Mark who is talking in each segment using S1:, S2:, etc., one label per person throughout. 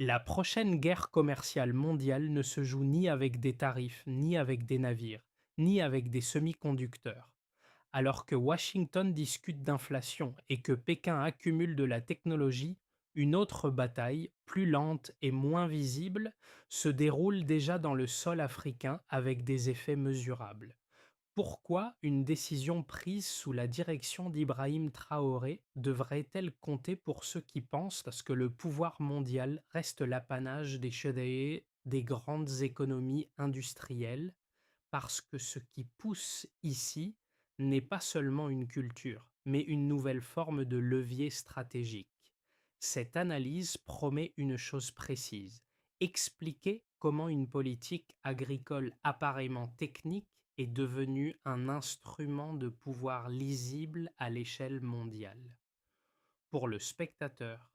S1: La prochaine guerre commerciale mondiale ne se joue ni avec des tarifs, ni avec des navires, ni avec des semi-conducteurs. Alors que Washington discute d'inflation et que Pékin accumule de la technologie, une autre bataille, plus lente et moins visible, se déroule déjà dans le sol africain avec des effets mesurables. Pourquoi une décision prise sous la direction d'Ibrahim Traoré devrait-elle compter pour ceux qui pensent à ce que le pouvoir mondial reste l'apanage des cheddaïers des grandes économies industrielles, parce que ce qui pousse ici n'est pas seulement une culture, mais une nouvelle forme de levier stratégique. Cette analyse promet une chose précise: expliquer comment une politique agricole apparemment technique est devenue un instrument de pouvoir lisible à l'échelle mondiale. Pour le spectateur,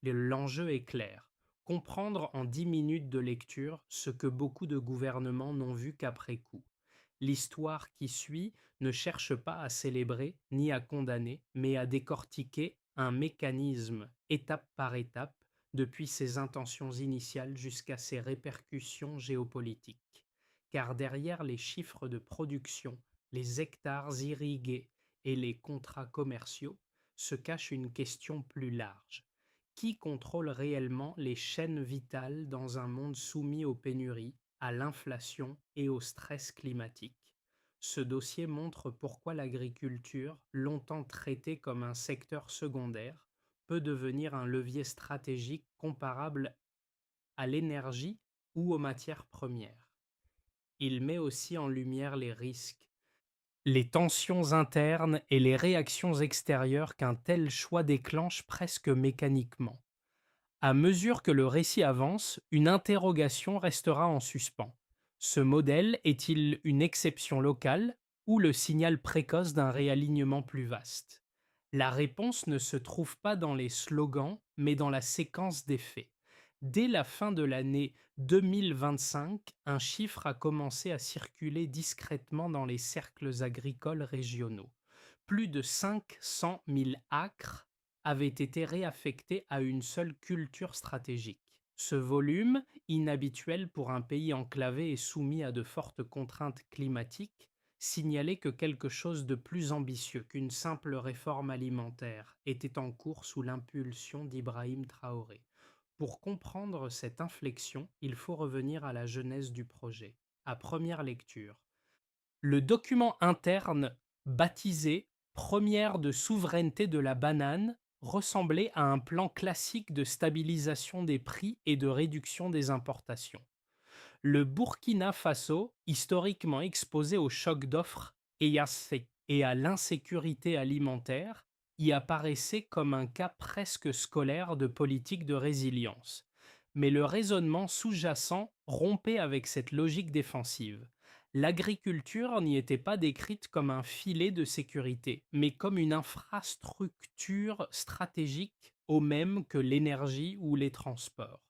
S1: l'enjeu est clair: comprendre en 10 minutes de lecture ce que beaucoup de gouvernements n'ont vu qu'après coup. L'histoire qui suit ne cherche pas à célébrer ni à condamner, mais à décortiquer un mécanisme étape par étape, depuis ses intentions initiales jusqu'à ses répercussions géopolitiques. Car derrière les chiffres de production, les hectares irrigués et les contrats commerciaux, se cache une question plus large. Qui contrôle réellement les chaînes vitales dans un monde soumis aux pénuries, à l'inflation et au stress climatique? Ce dossier montre pourquoi l'agriculture, longtemps traitée comme un secteur secondaire, peut devenir un levier stratégique comparable à l'énergie ou aux matières premières. Il met aussi en lumière les risques, les tensions internes et les réactions extérieures qu'un tel choix déclenche presque mécaniquement. À mesure que le récit avance, une interrogation restera en suspens. Ce modèle est-il une exception locale ou le signal précoce d'un réalignement plus vaste? La réponse ne se trouve pas dans les slogans, mais dans la séquence des faits. Dès la fin de l'année 2025, un chiffre a commencé à circuler discrètement dans les cercles agricoles régionaux. Plus de 500 000 acres avaient été réaffectés à une seule culture stratégique. Ce volume, inhabituel pour un pays enclavé et soumis à de fortes contraintes climatiques, signalait que quelque chose de plus ambitieux qu'une simple réforme alimentaire était en cours sous l'impulsion d'Ibrahim Traoré. Pour comprendre cette inflexion, il faut revenir à la genèse du projet. À première lecture, le document interne, baptisé Première de souveraineté de la banane, ressemblait à un plan classique de stabilisation des prix et de réduction des importations. Le Burkina Faso, historiquement exposé au choc d'offres et à l'insécurité alimentaire, y apparaissait comme un cas presque scolaire de politique de résilience. Mais le raisonnement sous-jacent rompait avec cette logique défensive. L'agriculture n'y était pas décrite comme un filet de sécurité, mais comme une infrastructure stratégique au même que l'énergie ou les transports.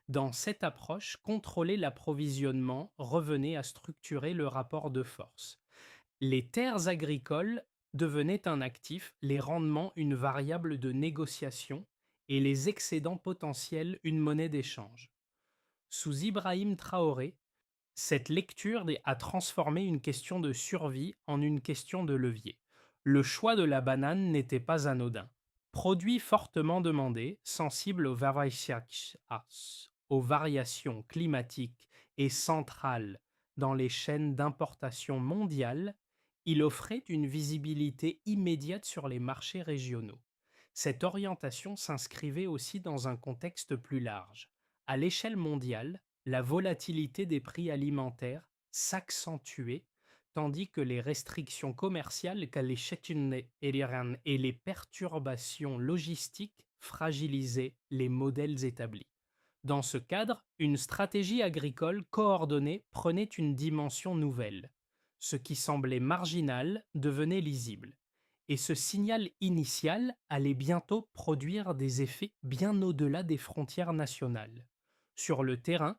S1: Dans cette approche, contrôler l'approvisionnement revenait à structurer le rapport de force. Les terres agricoles devenaient un actif, les rendements une variable de négociation et les excédents potentiels une monnaie d'échange. Sous Ibrahim Traoré, cette lecture a transformé une question de survie en une question de levier. Le choix de la banane n'était pas anodin. Produit fortement demandé, sensible aux variations climatiques et central dans les chaînes d'importation mondiales, il offrait une visibilité immédiate sur les marchés régionaux. Cette orientation s'inscrivait aussi dans un contexte plus large. À l'échelle mondiale, la volatilité des prix alimentaires s'accentuait, tandis que les restrictions commerciales et les perturbations logistiques fragilisaient les modèles établis. Dans ce cadre, une stratégie agricole coordonnée prenait une dimension nouvelle. Ce qui semblait marginal devenait lisible. Et ce signal initial allait bientôt produire des effets bien au-delà des frontières nationales. Sur le terrain,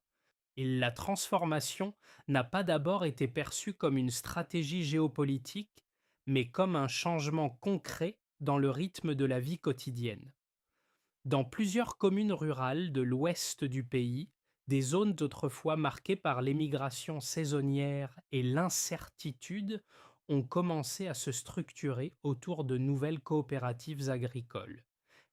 S1: la transformation n'a pas d'abord été perçue comme une stratégie géopolitique, mais comme un changement concret dans le rythme de la vie quotidienne. Dans plusieurs communes rurales de l'ouest du pays, des zones autrefois marquées par l'émigration saisonnière et l'incertitude ont commencé à se structurer autour de nouvelles coopératives agricoles.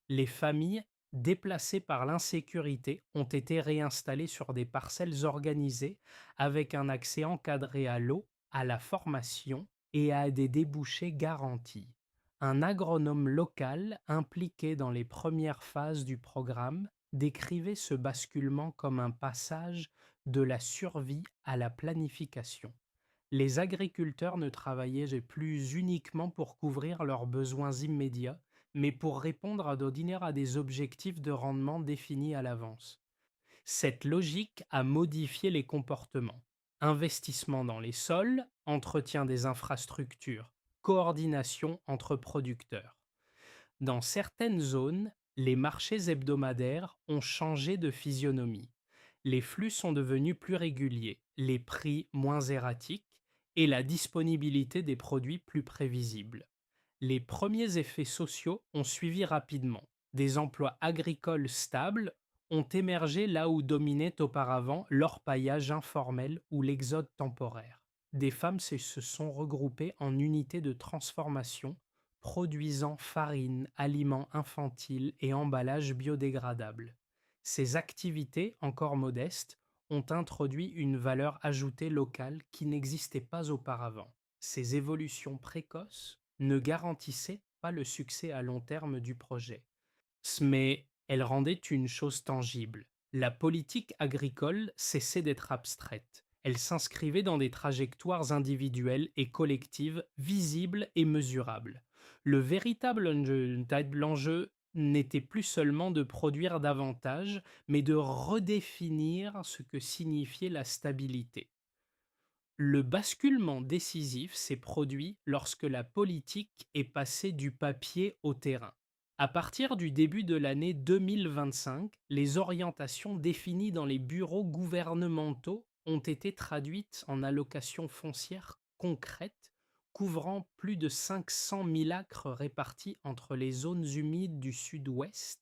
S1: Les familles, déplacées par l'insécurité, ont été réinstallées sur des parcelles organisées avec un accès encadré à l'eau, à la formation et à des débouchés garantis. Un agronome local impliqué dans les premières phases du programme décrivait ce basculement comme un passage de la survie à la planification. Les agriculteurs ne travaillaient plus uniquement pour couvrir leurs besoins immédiats, mais pour répondre à des objectifs de rendement définis à l'avance. Cette logique a modifié les comportements. Investissement dans les sols, entretien des infrastructures, coordination entre producteurs. Dans certaines zones, les marchés hebdomadaires ont changé de physionomie. Les flux sont devenus plus réguliers, les prix moins erratiques et la disponibilité des produits plus prévisible. Les premiers effets sociaux ont suivi rapidement. Des emplois agricoles stables ont émergé là où dominait auparavant l'orpaillage informel ou l'exode temporaire. Des femmes se sont regroupées en unités de transformation, produisant farine, aliments infantiles et emballages biodégradables. Ces activités, encore modestes, ont introduit une valeur ajoutée locale qui n'existait pas auparavant. Ces évolutions précoces ne garantissaient pas le succès à long terme du projet, mais elles rendaient une chose tangible. La politique agricole cessait d'être abstraite. Elle s'inscrivait dans des trajectoires individuelles et collectives visibles et mesurables. Le véritable enjeu n'était plus seulement de produire davantage, mais de redéfinir ce que signifiait la stabilité. Le basculement décisif s'est produit lorsque la politique est passée du papier au terrain. À partir du début de l'année 2025, les orientations définies dans les bureaux gouvernementaux ont été traduites en allocations foncières concrètes couvrant plus de 500 000 acres répartis entre les zones humides du sud-ouest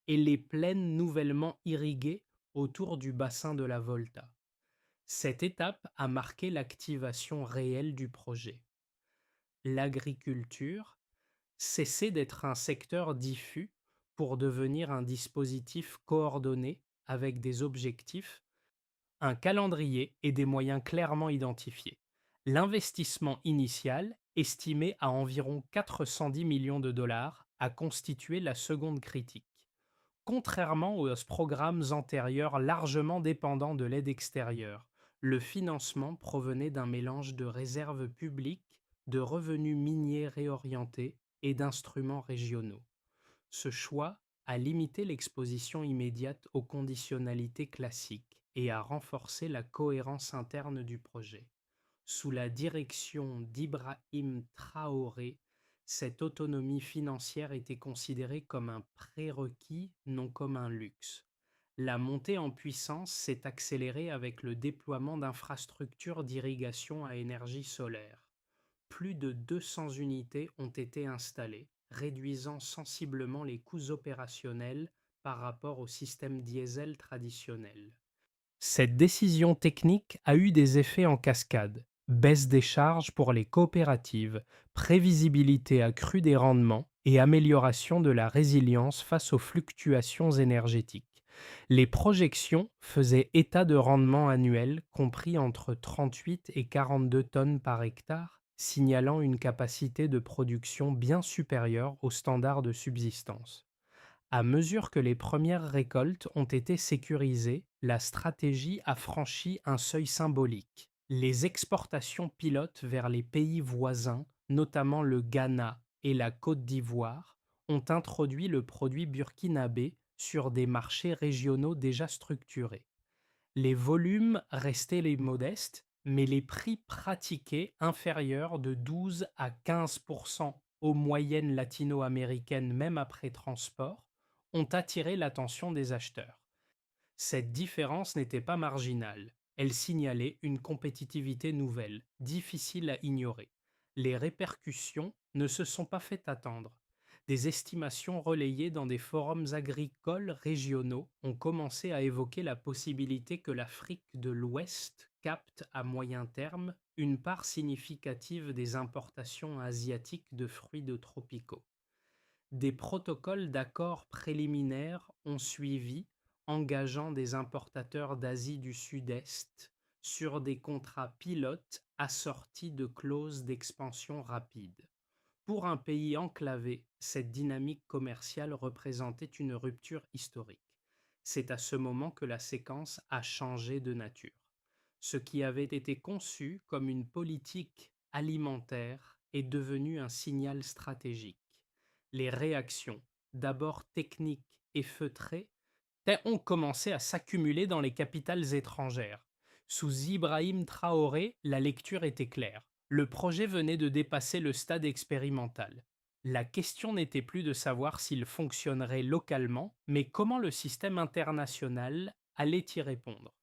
S1: et les plaines nouvellement irriguées autour du bassin de la Volta. Cette étape a marqué l'activation réelle du projet. L'agriculture cessait d'être un secteur diffus pour devenir un dispositif coordonné avec des objectifs, un calendrier et des moyens clairement identifiés. L'investissement initial, estimé à environ 410 millions de dollars, a constitué la seconde critique. Contrairement aux programmes antérieurs largement dépendants de l'aide extérieure, le financement provenait d'un mélange de réserves publiques, de revenus miniers réorientés et d'instruments régionaux. Ce choix a limité l'exposition immédiate aux conditionnalités classiques et a renforcé la cohérence interne du projet. Sous la direction d'Ibrahim Traoré, cette autonomie financière était considérée comme un prérequis, non comme un luxe. La montée en puissance s'est accélérée avec le déploiement d'infrastructures d'irrigation à énergie solaire. Plus de 200 unités ont été installées, réduisant sensiblement les coûts opérationnels par rapport au système diesel traditionnel. Cette décision technique a eu des effets en cascade: baisse des charges pour les coopératives, prévisibilité accrue des rendements et amélioration de la résilience face aux fluctuations énergétiques. Les projections faisaient état de rendements annuels compris entre 38 et 42 tonnes par hectare, signalant une capacité de production bien supérieure aux standards de subsistance. À mesure que les premières récoltes ont été sécurisées, la stratégie a franchi un seuil symbolique. Les exportations pilotes vers les pays voisins, notamment le Ghana et la Côte d'Ivoire, ont introduit le produit burkinabé sur des marchés régionaux déjà structurés. Les volumes restaient les modestes, mais les prix pratiqués inférieurs de 12 à 15 aux moyennes latino-américaines même après transport ont attiré l'attention des acheteurs. Cette différence n'était pas marginale, elle signalait une compétitivité nouvelle, difficile à ignorer. Les répercussions ne se sont pas fait attendre. Des estimations relayées dans des forums agricoles régionaux ont commencé à évoquer la possibilité que l'Afrique de l'Ouest capte à moyen terme une part significative des importations asiatiques de fruits de tropicaux. Des protocoles d'accords préliminaires ont suivi, engageant des importateurs d'Asie du Sud-Est sur des contrats pilotes assortis de clauses d'expansion rapide. Pour un pays enclavé, cette dynamique commerciale représentait une rupture historique. C'est à ce moment que la séquence a changé de nature. Ce qui avait été conçu comme une politique alimentaire est devenu un signal stratégique. Les réactions, d'abord techniques et feutrées, ont commencé à s'accumuler dans les capitales étrangères. Sous Ibrahim Traoré, la lecture était claire. Le projet venait de dépasser le stade expérimental. La question n'était plus de savoir s'il fonctionnerait localement, mais comment le système international allait y répondre.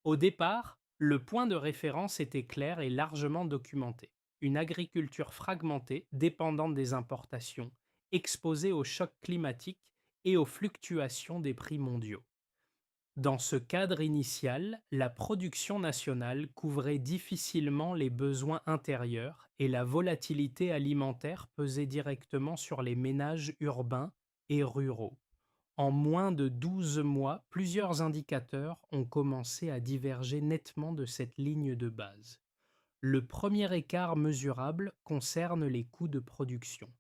S1: Au départ, le point de référence était clair et largement documenté. Une agriculture fragmentée, dépendante des importations, exposée aux chocs climatiques et aux fluctuations des prix mondiaux. Dans ce cadre initial, la production nationale couvrait difficilement les besoins intérieurs et la volatilité alimentaire pesait directement sur les ménages urbains et ruraux. En moins de 12 mois, plusieurs indicateurs ont commencé à diverger nettement de cette ligne de base. Le premier écart mesurable concerne les coûts de production.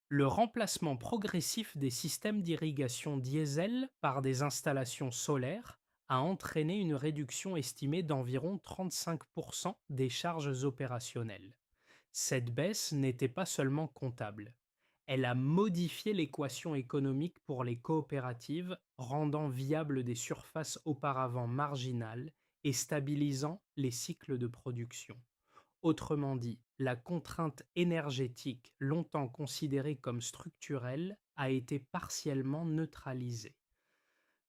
S1: Le remplacement progressif des systèmes d'irrigation diesel par des installations solaires a entraîné une réduction estimée d'environ 35% des charges opérationnelles. Cette baisse n'était pas seulement comptable. Elle a modifié l'équation économique pour les coopératives, rendant viables des surfaces auparavant marginales et stabilisant les cycles de production. Autrement dit, la contrainte énergétique, longtemps considérée comme structurelle, a été partiellement neutralisée.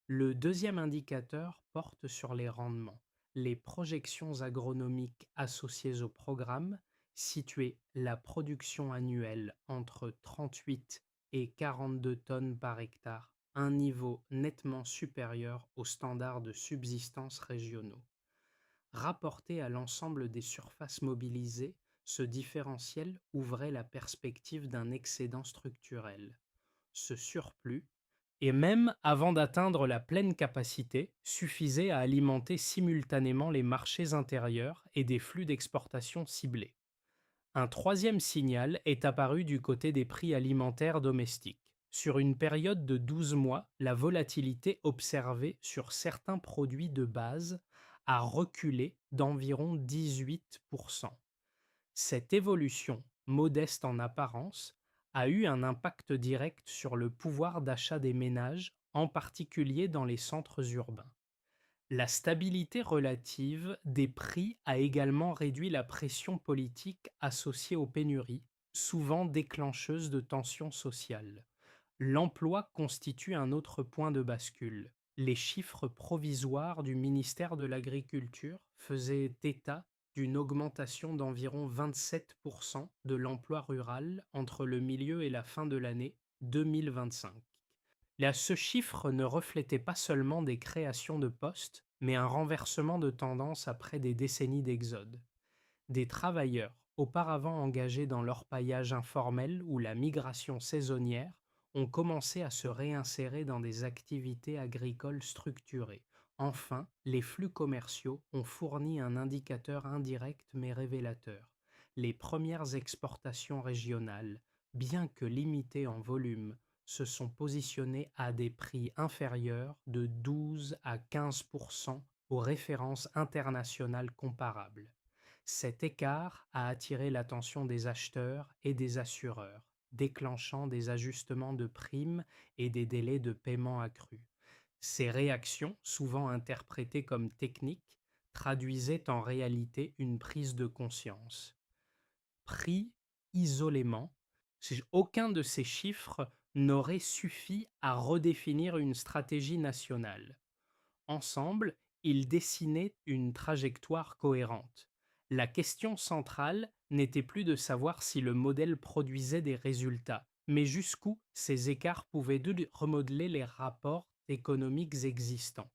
S1: Le deuxième indicateur porte sur les rendements. Les projections agronomiques associées au programme situaient la production annuelle entre 38 et 42 tonnes par hectare, un niveau nettement supérieur aux standards de subsistance régionaux. Rapporté à l'ensemble des surfaces mobilisées, ce différentiel ouvrait la perspective d'un excédent structurel. Ce surplus, et même avant d'atteindre la pleine capacité, suffisait à alimenter simultanément les marchés intérieurs et des flux d'exportation ciblés. Un troisième signal est apparu du côté des prix alimentaires domestiques. Sur une période de 12 mois, la volatilité observée sur certains produits de base a reculé d'environ 18%. Cette évolution, modeste en apparence, a eu un impact direct sur le pouvoir d'achat des ménages, en particulier dans les centres urbains. La stabilité relative des prix a également réduit la pression politique associée aux pénuries, souvent déclencheuse de tensions sociales. L'emploi constitue un autre point de bascule. Les chiffres provisoires du ministère de l'Agriculture faisaient état d'une augmentation d'environ 27% de l'emploi rural entre le milieu et la fin de l'année 2025. Là, ce chiffre ne reflétait pas seulement des créations de postes, mais un renversement de tendance après des décennies d'exode. Des travailleurs, auparavant engagés dans l'orpaillage informel ou la migration saisonnière, ont commencé à se réinsérer dans des activités agricoles structurées. Enfin, les flux commerciaux ont fourni un indicateur indirect mais révélateur. Les premières exportations régionales, bien que limitées en volume, se sont positionnées à des prix inférieurs de 12 à 15% aux références internationales comparables. Cet écart a attiré l'attention des acheteurs et des assureurs, déclenchant des ajustements de primes et des délais de paiement accrus. Ces réactions, souvent interprétées comme techniques, traduisaient en réalité une prise de conscience. Pris isolément, aucun de ces chiffres n'aurait suffi à redéfinir une stratégie nationale. Ensemble, ils dessinaient une trajectoire cohérente. La question centrale n'était plus de savoir si le modèle produisait des résultats, mais jusqu'où ces écarts pouvaient remodeler les rapports économiques existants.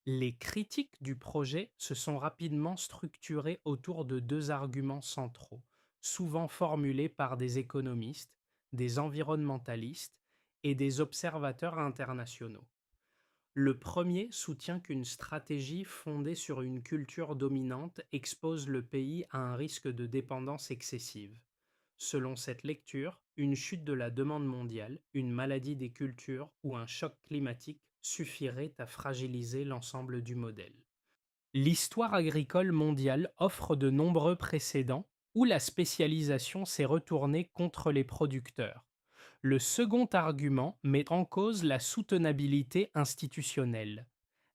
S1: Les critiques du projet se sont rapidement structurées autour de deux arguments centraux, souvent formulés par des économistes, des environnementalistes et des observateurs internationaux. Le premier soutient qu'une stratégie fondée sur une culture dominante expose le pays à un risque de dépendance excessive. Selon cette lecture, une chute de la demande mondiale, une maladie des cultures ou un choc climatique suffirait à fragiliser l'ensemble du modèle. L'histoire agricole mondiale offre de nombreux précédents où la spécialisation s'est retournée contre les producteurs. Le second argument met en cause la soutenabilité institutionnelle.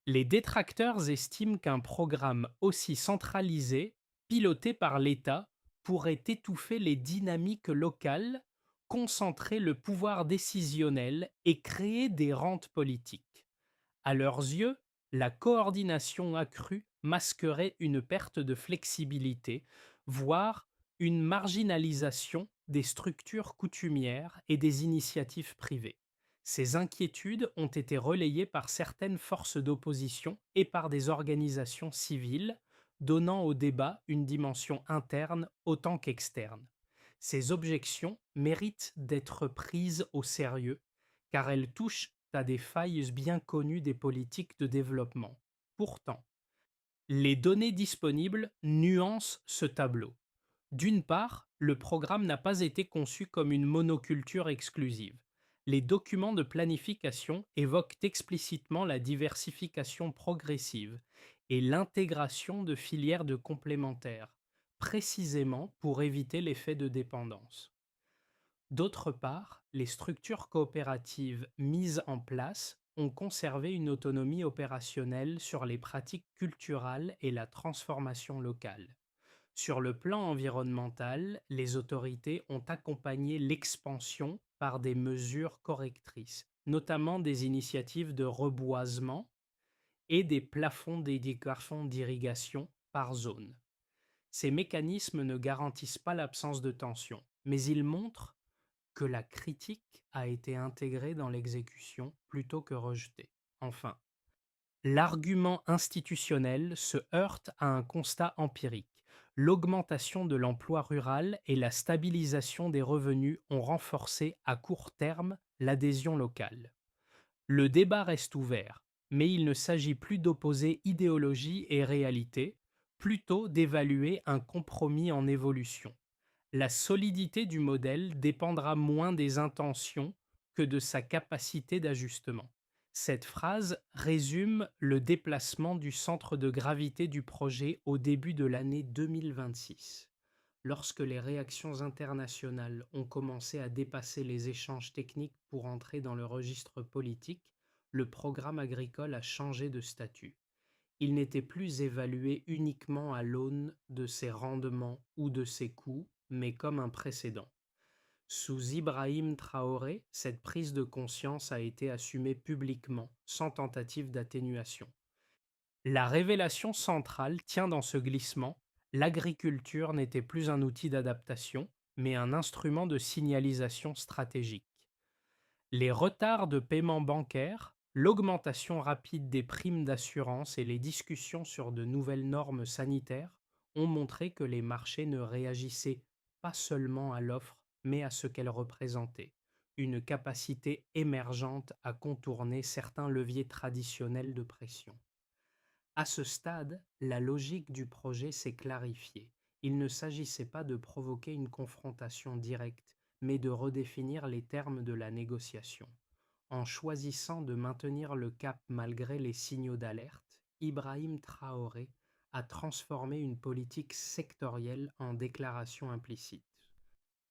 S1: Les détracteurs estiment qu'un programme aussi centralisé, piloté par l'État, pourrait étouffer les dynamiques locales, concentrer le pouvoir décisionnel et créer des rentes politiques. À leurs yeux, la coordination accrue masquerait une perte de flexibilité, voire une marginalisation des structures coutumières et des initiatives privées. Ces inquiétudes ont été relayées par certaines forces d'opposition et par des organisations civiles, donnant au débat une dimension interne autant qu'externe. Ces objections méritent d'être prises au sérieux car elles touchent à des failles bien connues des politiques de développement. Pourtant, les données disponibles nuancent ce tableau. D'une part, le programme n'a pas été conçu comme une monoculture exclusive. Les documents de planification évoquent explicitement la diversification progressive et l'intégration de filières de complémentaires, précisément pour éviter l'effet de dépendance. D'autre part, les structures coopératives mises en place ont conservé une autonomie opérationnelle sur les pratiques culturales et la transformation locale. Sur le plan environnemental, les autorités ont accompagné l'expansion par des mesures correctrices, notamment des initiatives de reboisement et des plafonds d'irrigation par zone. Ces mécanismes ne garantissent pas l'absence de tension, mais ils montrent que la critique a été intégrée dans l'exécution plutôt que rejetée. Enfin, l'argument institutionnel se heurte à un constat empirique. L'augmentation de l'emploi rural et la stabilisation des revenus ont renforcé à court terme l'adhésion locale. Le débat reste ouvert, mais il ne s'agit plus d'opposer idéologie et réalité, plutôt d'évaluer un compromis en évolution. La solidité du modèle dépendra moins des intentions que de sa capacité d'ajustement. Cette phrase résume le déplacement du centre de gravité du projet au début de l'année 2026. Lorsque les réactions internationales ont commencé à dépasser les échanges techniques pour entrer dans le registre politique, le programme agricole a changé de statut. Il n'était plus évalué uniquement à l'aune de ses rendements ou de ses coûts, mais comme un précédent. Sous Ibrahim Traoré, cette prise de conscience a été assumée publiquement, sans tentative d'atténuation. La révélation centrale tient dans ce glissement: l'agriculture n'était plus un outil d'adaptation, mais un instrument de signalisation stratégique. Les retards de paiement bancaire, l'augmentation rapide des primes d'assurance et les discussions sur de nouvelles normes sanitaires ont montré que les marchés ne réagissaient pas seulement à l'offre, mais à ce qu'elle représentait, une capacité émergente à contourner certains leviers traditionnels de pression. À ce stade, la logique du projet s'est clarifiée. Il ne s'agissait pas de provoquer une confrontation directe, mais de redéfinir les termes de la négociation. En choisissant de maintenir le cap malgré les signaux d'alerte, Ibrahim Traoré a transformé une politique sectorielle en déclaration implicite.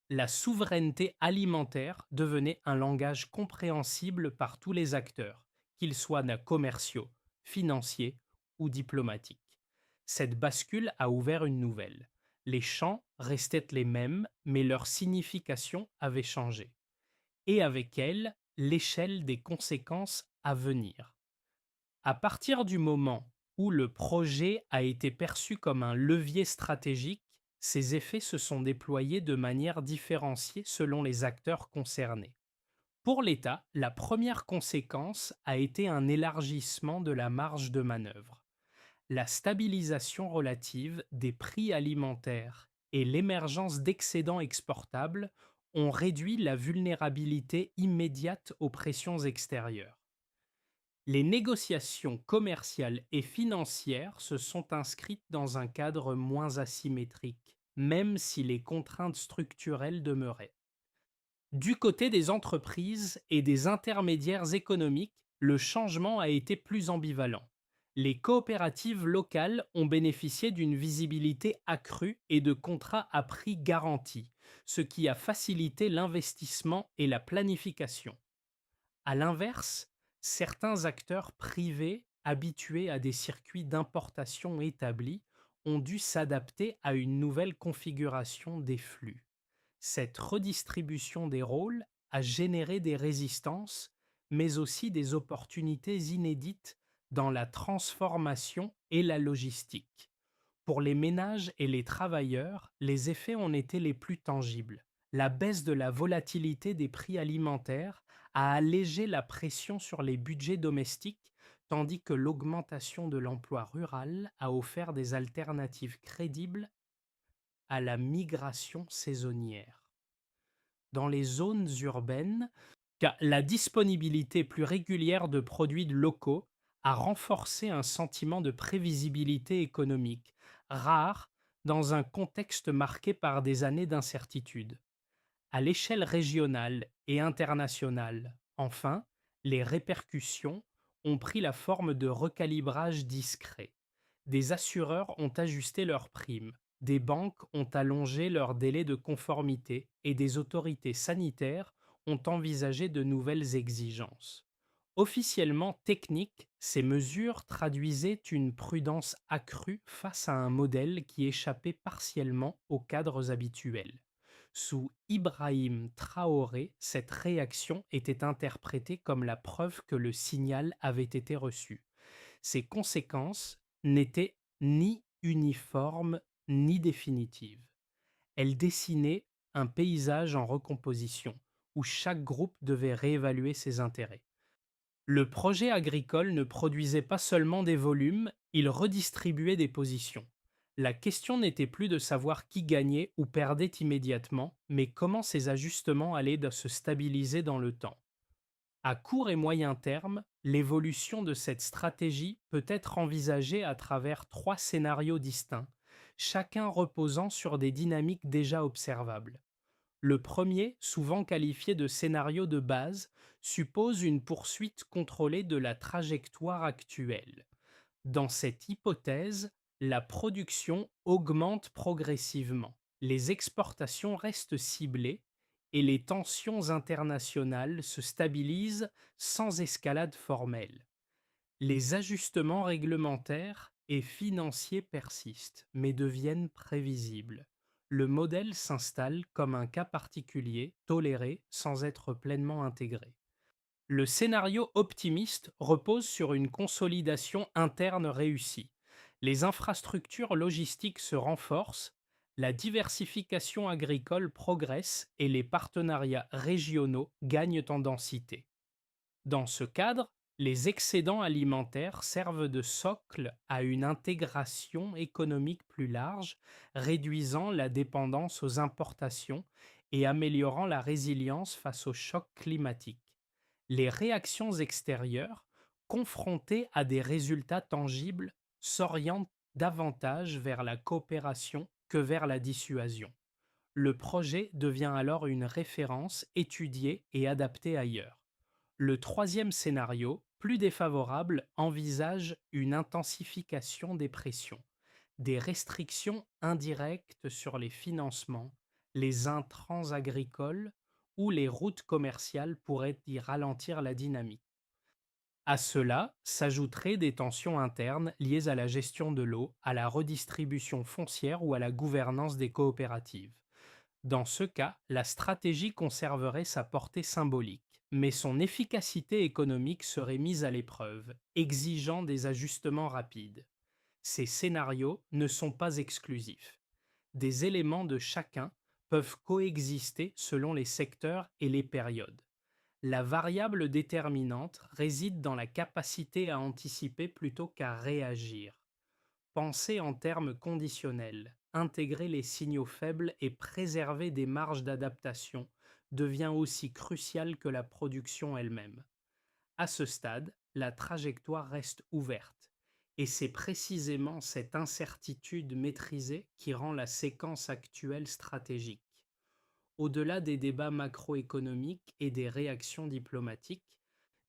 S1: La souveraineté alimentaire devenait un langage compréhensible par tous les acteurs, qu'ils soient commerciaux, financiers ou diplomatiques. Cette bascule a ouvert une nouvelle. Les champs restaient les mêmes, mais leur signification avait changé. Et avec elle, l'échelle des conséquences à venir. À partir du moment où le projet a été perçu comme un levier stratégique, Ces effets se sont déployés de manière différenciée selon les acteurs concernés. Pour l'État, la première conséquence a été un élargissement de la marge de manœuvre. La stabilisation relative des prix alimentaires et l'émergence d'excédents exportables ont réduit la vulnérabilité immédiate aux pressions extérieures. Les négociations commerciales et financières se sont inscrites dans un cadre moins asymétrique, même si les contraintes structurelles demeuraient. Du côté des entreprises et des intermédiaires économiques, le changement a été plus ambivalent. Les coopératives locales ont bénéficié d'une visibilité accrue et de contrats à prix garantis, ce qui a facilité l'investissement et la planification. À l'inverse, certains acteurs privés habitués à des circuits d'importation établis ont dû s'adapter à une nouvelle configuration des flux. Cette redistribution des rôles a généré des résistances, mais aussi des opportunités inédites dans la transformation et la logistique. Pour les ménages et les travailleurs, les effets ont été les plus tangibles. La baisse de la volatilité des prix alimentaires a allégé la pression sur les budgets domestiques, tandis que l'augmentation de l'emploi rural a offert des alternatives crédibles à la migration saisonnière. Dans les zones urbaines, car la disponibilité plus régulière de produits locaux a renforcé un sentiment de prévisibilité économique, rare dans un contexte marqué par des années d'incertitude. À l'échelle régionale et internationale, enfin, les répercussions ont pris la forme de recalibrage discret. Des assureurs ont ajusté leurs primes, des banques ont allongé leurs délais de conformité et des autorités sanitaires ont envisagé de nouvelles exigences. Officiellement techniques, ces mesures traduisaient une prudence accrue face à un modèle qui échappait partiellement aux cadres habituels. Sous Ibrahim Traoré, cette réaction était interprétée comme la preuve que le signal avait été reçu. Ses conséquences n'étaient ni uniformes ni définitives. Elles dessinaient un paysage en recomposition, où chaque groupe devait réévaluer ses intérêts. Le projet agricole ne produisait pas seulement des volumes, il redistribuait des positions. La question n'était plus de savoir qui gagnait ou perdait immédiatement, mais comment ces ajustements allaient se stabiliser dans le temps. À court et moyen terme, l'évolution de cette stratégie peut être envisagée à travers trois scénarios distincts, chacun reposant sur des dynamiques déjà observables. Le premier, souvent qualifié de scénario de base, suppose une poursuite contrôlée de la trajectoire actuelle. Dans cette hypothèse, la production augmente progressivement, les exportations restent ciblées et les tensions internationales se stabilisent sans escalade formelle. Les ajustements réglementaires et financiers persistent, mais deviennent prévisibles. Le modèle s'installe comme un cas particulier, toléré sans être pleinement intégré. Le scénario optimiste repose sur une consolidation interne réussie. Les infrastructures logistiques se renforcent, la diversification agricole progresse et les partenariats régionaux gagnent en densité. Dans ce cadre, les excédents alimentaires servent de socle à une intégration économique plus large, réduisant la dépendance aux importations et améliorant la résilience face aux chocs climatiques. Les réactions extérieures, confrontées à des résultats tangibles, s'orientent davantage vers la coopération que vers la dissuasion. Le projet devient alors une référence étudiée et adaptée ailleurs. Le troisième scénario, plus défavorable, envisage une intensification des pressions, des restrictions indirectes sur les financements, les intrants agricoles ou les routes commerciales pourraient y ralentir la dynamique. À cela s'ajouteraient des tensions internes liées à la gestion de l'eau, à la redistribution foncière ou à la gouvernance des coopératives. Dans ce cas, la stratégie conserverait sa portée symbolique, mais son efficacité économique serait mise à l'épreuve, exigeant des ajustements rapides. Ces scénarios ne sont pas exclusifs. des éléments de chacun peuvent coexister selon les secteurs et les périodes. La variable déterminante réside dans la capacité à anticiper plutôt qu'à réagir. Penser en termes conditionnels, intégrer les signaux faibles et préserver des marges d'adaptation devient aussi crucial que la production elle-même. À ce stade, la trajectoire reste ouverte, et c'est précisément cette incertitude maîtrisée qui rend la séquence actuelle stratégique. Au-delà des débats macroéconomiques et des réactions diplomatiques,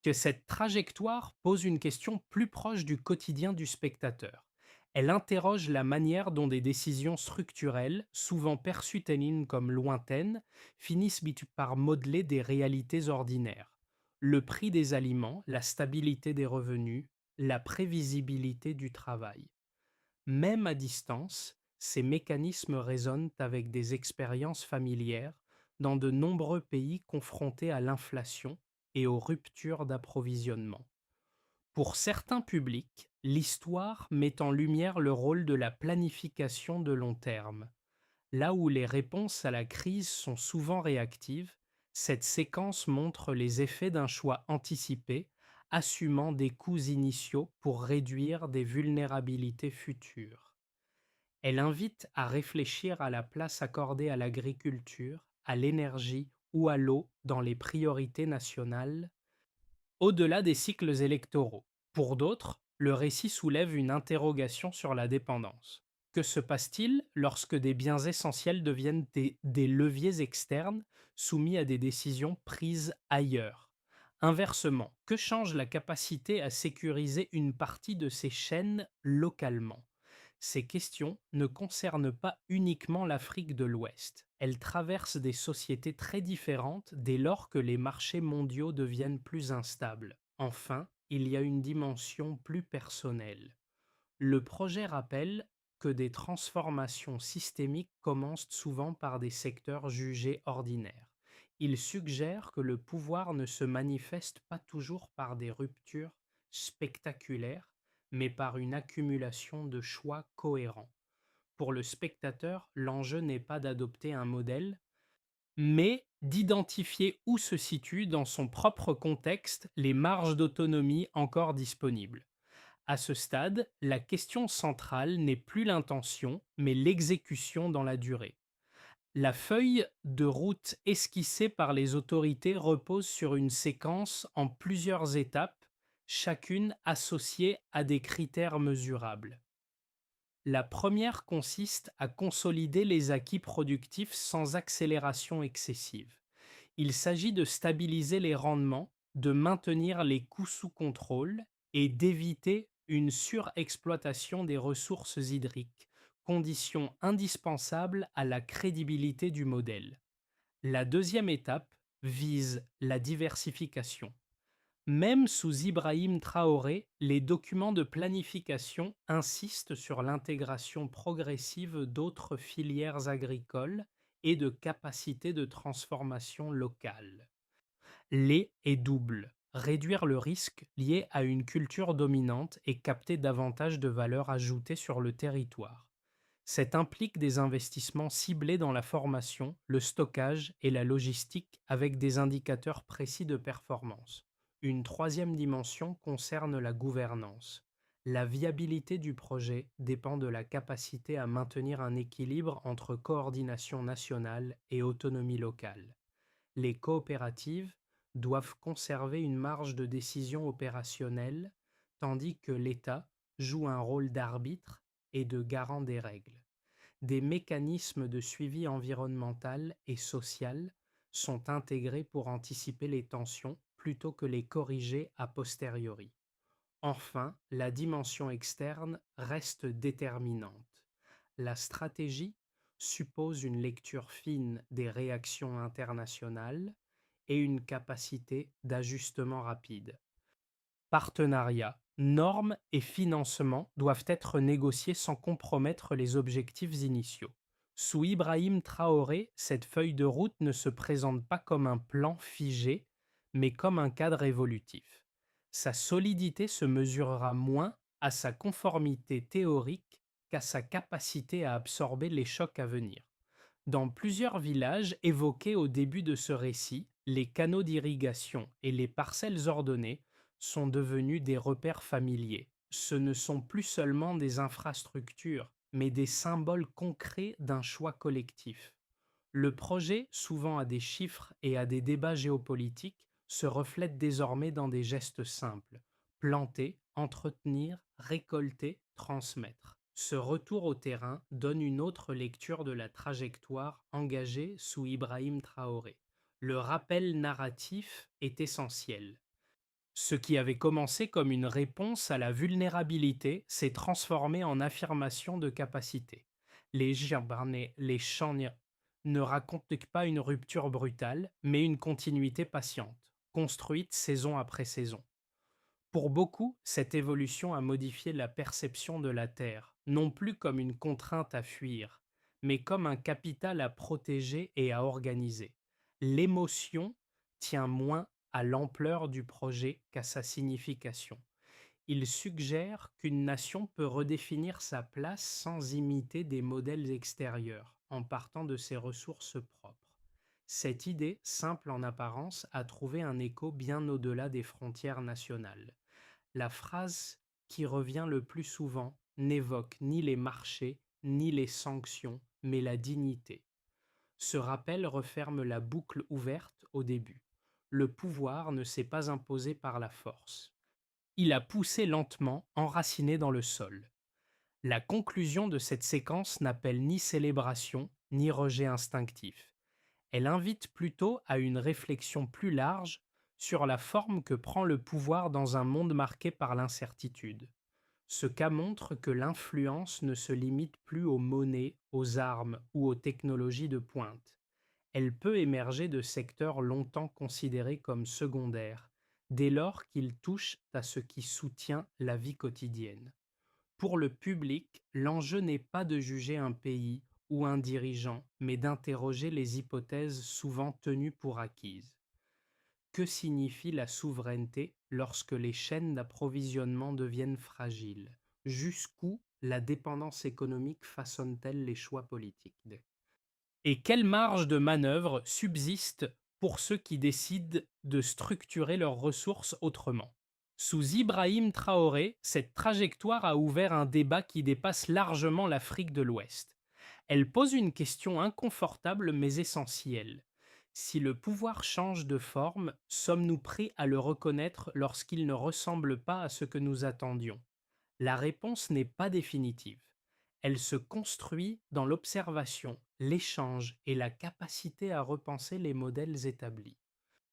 S1: que cette trajectoire pose une question plus proche du quotidien du spectateur. Elle interroge la manière dont des décisions structurelles, souvent perçues comme lointaines, par modeler des réalités ordinaires. Le prix des aliments, la stabilité des revenus, la prévisibilité du travail. Même à distance, ces mécanismes résonnent avec des expériences familières dans de nombreux pays confrontés à l'inflation et aux ruptures d'approvisionnement. Pour certains publics, l'histoire met en lumière le rôle de la planification de long terme. Là où les réponses à la crise sont souvent réactives, cette séquence montre les effets d'un choix anticipé, assumant des coûts initiaux pour réduire des vulnérabilités futures. Elle invite à réfléchir à la place accordée à l'agriculture, à l'énergie ou à l'eau dans les priorités nationales, au-delà des cycles électoraux. Pour d'autres, le récit soulève une interrogation sur la dépendance. Que se passe-t-il lorsque des biens essentiels deviennent des leviers externes soumis à des décisions prises ailleurs? Inversement, que change la capacité à sécuriser une partie de ces chaînes localement? Ces questions ne concernent pas uniquement l'Afrique de l'Ouest. Elles traversent des sociétés très différentes dès lors que les marchés mondiaux deviennent plus instables. Enfin, il y a une dimension plus personnelle. Le projet rappelle que des transformations systémiques commencent souvent par des secteurs jugés ordinaires. Il suggère que le pouvoir ne se manifeste pas toujours par des ruptures spectaculaires, mais par une accumulation de choix cohérents. Pour le spectateur, l'enjeu n'est pas d'adopter un modèle, mais d'identifier où se situent dans son propre contexte les marges d'autonomie encore disponibles. À ce stade, la question centrale n'est plus l'intention, mais l'exécution dans la durée. La feuille de route esquissée par les autorités repose sur une séquence en plusieurs étapes, chacune associée à des critères mesurables. La première consiste à consolider les acquis productifs sans accélération excessive. Il s'agit de stabiliser les rendements, de maintenir les coûts sous contrôle et d'éviter une surexploitation des ressources hydriques, condition indispensable à la crédibilité du modèle. La deuxième étape vise la diversification. Même sous Ibrahim Traoré, les documents de planification insistent sur l'intégration progressive d'autres filières agricoles et de capacités de transformation locales. L'est est double. Réduire le risque lié à une culture dominante et capter davantage de valeur ajoutée sur le territoire. Cet implique des investissements ciblés dans la formation, le stockage et la logistique avec des indicateurs précis de performance. Une troisième dimension concerne la gouvernance. La viabilité du projet dépend de la capacité à maintenir un équilibre entre coordination nationale et autonomie locale. Les coopératives doivent conserver une marge de décision opérationnelle, tandis que l'État joue un rôle d'arbitre et de garant des règles. Des mécanismes de suivi environnemental et social sont intégrés pour anticiper les tensions plutôt que les corriger a posteriori. Enfin, la dimension externe reste déterminante. La stratégie suppose une lecture fine des réactions internationales et une capacité d'ajustement rapide. Partenariats, normes et financements doivent être négociés sans compromettre les objectifs initiaux. Sous Ibrahim Traoré, cette feuille de route ne se présente pas comme un plan figé, mais comme un cadre évolutif. Sa solidité se mesurera moins à sa conformité théorique qu'à sa capacité à absorber les chocs à venir. Dans plusieurs villages évoqués au début de ce récit, les canaux d'irrigation et les parcelles ordonnées sont devenus des repères familiers. Ce ne sont plus seulement des infrastructures, mais des symboles concrets d'un choix collectif. Le projet, souvent à des chiffres et à des débats géopolitiques, se reflète désormais dans des gestes simples: planter, entretenir, récolter, transmettre. Ce retour au terrain donne une autre lecture de la trajectoire engagée sous Ibrahim Traoré. Le rappel narratif est essentiel. Ce qui avait commencé comme une réponse à la vulnérabilité s'est transformé en affirmation de capacité. Les Jabarnais, les Chania ne racontent pas une rupture brutale, mais une continuité patiente, construite saison après saison. Pour beaucoup, cette évolution a modifié la perception de la Terre, non plus comme une contrainte à fuir, mais comme un capital à protéger et à organiser. L'émotion tient moins à l'ampleur du projet qu'à sa signification. Il suggère qu'une nation peut redéfinir sa place sans imiter des modèles extérieurs, en partant de ses ressources propres. Cette idée, simple en apparence, a trouvé un écho bien au-delà des frontières nationales. La phrase qui revient le plus souvent n'évoque ni les marchés, ni les sanctions, mais la dignité. Ce rappel referme la boucle ouverte au début. Le pouvoir ne s'est pas imposé par la force. Il a poussé lentement, enraciné dans le sol. La conclusion de cette séquence n'appelle ni célébration, ni rejet instinctif. Elle invite plutôt à une réflexion plus large sur la forme que prend le pouvoir dans un monde marqué par l'incertitude. Ce cas montre que l'influence ne se limite plus aux monnaies, aux armes ou aux technologies de pointe. Elle peut émerger de secteurs longtemps considérés comme secondaires, dès lors qu'ils touchent à ce qui soutient la vie quotidienne. Pour le public, l'enjeu n'est pas de juger un pays ou un dirigeant, mais d'interroger les hypothèses souvent tenues pour acquises. Que signifie la souveraineté lorsque les chaînes d'approvisionnement deviennent fragiles? Jusqu'où la dépendance économique façonne-t-elle les choix politiques? Et quelle marge de manœuvre subsiste pour ceux qui décident de structurer leurs ressources autrement? Sous Ibrahim Traoré, cette trajectoire a ouvert un débat qui dépasse largement l'Afrique de l'Ouest. Elle pose une question inconfortable mais essentielle. Si le pouvoir change de forme, sommes-nous prêts à le reconnaître lorsqu'il ne ressemble pas à ce que nous attendions? La réponse n'est pas définitive. Elle se construit dans l'observation, l'échange et la capacité à repenser les modèles établis.